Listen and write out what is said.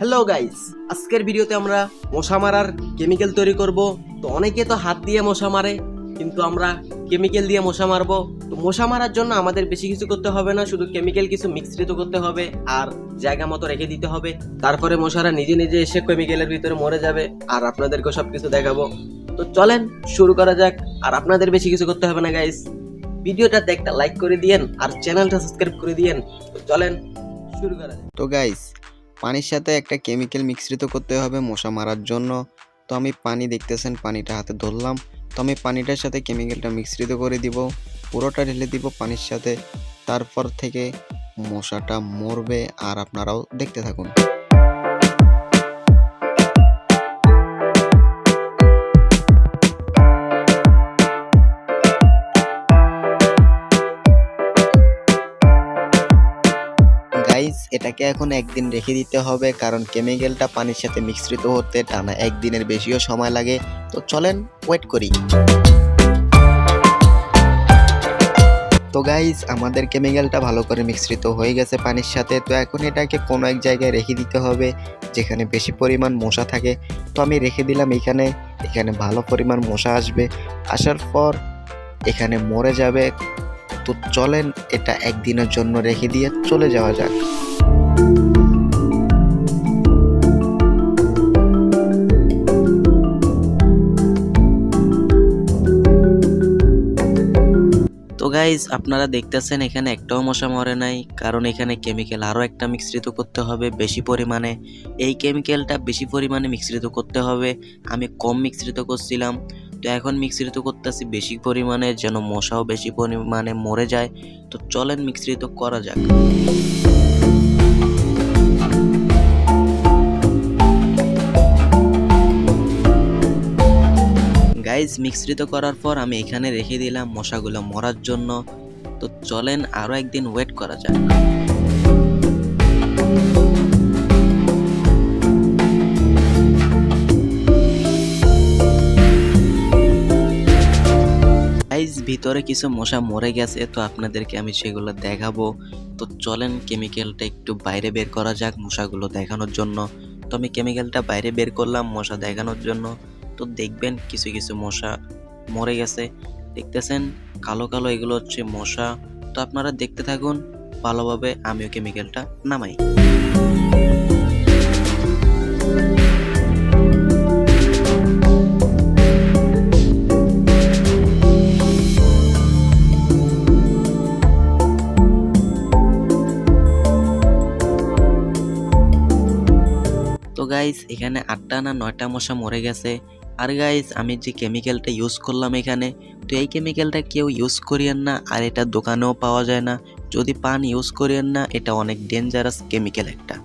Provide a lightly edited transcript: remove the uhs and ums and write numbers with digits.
Hello guys, আজকের ভিডিওতে আমরা মশা মারার কেমিক্যাল তৈরি করব। তো অনেকে তো হাত দিয়ে মশা মারে, কিন্তু আমরা কেমিক্যাল দিয়ে মশা মারবো। তো মশা মারার জন্য আমাদের বেশি কিছু করতে হবে না, শুধু কেমিক্যাল কিছু মিশ্রিত করতে হবে আর জায়গা মতো রেখে দিতে হবে। তারপরে মশারা নিজে নিজে এসে কেমিক্যালের ভিতরে মরে যাবে আর আপনাদেরকে সবকিছু দেখাবো। তো চলেন শুরু করা যাক। আর আপনাদের বেশি কিছু করতে হবে না গাইস, ভিডিওটাতে একটা লাইক করে দিয়েন আর চ্যানেলটা সাবস্ক্রাইব করে দিয়েন। তো চলেন শুরু করা যাক। তো গাইস, পানির সাথে একটা কেমিক্যাল মিশ্রিত করতে হবে মশা মারার জন্য। তো আমি পানি দেখতেছেন, পানিটা হাতে ধরলাম। তো আমি পানিটার সাথে কেমিক্যালটা মিশ্রিত করে দিব, পুরোটা ঢেলে দিব পানির সাথে। তারপর থেকে মশাটা মরবে আর আপনারাও দেখতে থাকুন। গাইস, এটাকে এখন একদিন রেখে দিতে হবে, কারণ কেমিক্যালটা পানির সাথে মিশ্রিত হতে টানা একদিনের বেশিও সময় লাগে। তো চলেন ওয়েট করি। তো গাইস, আমাদের কেমিক্যালটা ভালো করে মিশ্রিত হয়ে গেছে পানির সাথে। তো এখন এটাকে কোনো এক জায়গায় রেখে দিতে হবে যেখানে বেশি পরিমাণ মশা থাকে। তো আমি রেখে দিলাম এখানে। এখানে ভালো পরিমাণ মশা আসবে, আসার পর এখানে মরে যাবে। তো চলেন এটা একদিনের জন্য রেখে দিয়ে চলে যাওয়া যাক। তো গাইজ, আপনারা দেখতেছেন এখানে একটাও মশা মরে নাই, কারণ এখানে কেমিক্যাল আরও একটা মিশ্রিত করতে হবে বেশি পরিমাণে। এই কেমিক্যালটা বেশি পরিমাণে মিশ্রিত করতে হবে, আমি কম মিশ্রিত করছিলাম। তো এখন মিশ্রিত করতেছি বেশি পরিমাণে, যেন মশাও বেশি পরিমাণে মরে যায়। তো চলেন মিশ্রিত করা যাক। গাইজ, মিশ্রিত করার পর আমি এখানে রেখে দিলাম মশাগুলো মরার জন্য। তো চলেন আরো একদিন ওয়েট করা যাক। গাইজ, ভিতরে কিছু মশা মরে গেছে, তো আপনাদেরকে আমি সেগুলো দেখাবো। তো চলেন কেমিক্যালটা একটু বাইরে বের করা যাক মশাগুলো দেখানোর জন্য। তো আমি কেমিক্যালটা বাইরে বের করলাম মশা দেখানোর জন্য। তো দেখবেন কিছু কিছু মশা মরে গেছে, দেখতেছেন কালো কালো, এগুলো হচ্ছে মশা। তো আপনারা দেখতে থাকুন ভালোভাবে, আমিও কেমিক্যালটা নামাই। তো গাইস, এখানে 8টা না 9টা মশা মরে গেছে। আর গাইস, আমি যে কেমিক্যালটা ইউজ করলাম এখানে, তো এই কেমিক্যালটা কেউ ইউজ করিয়েন না, আর এটা দোকানেও পাওয়া যায় না। যদি পান ইউজ করিয়েন না, এটা অনেক ডেঞ্জারাস কেমিক্যাল একটা।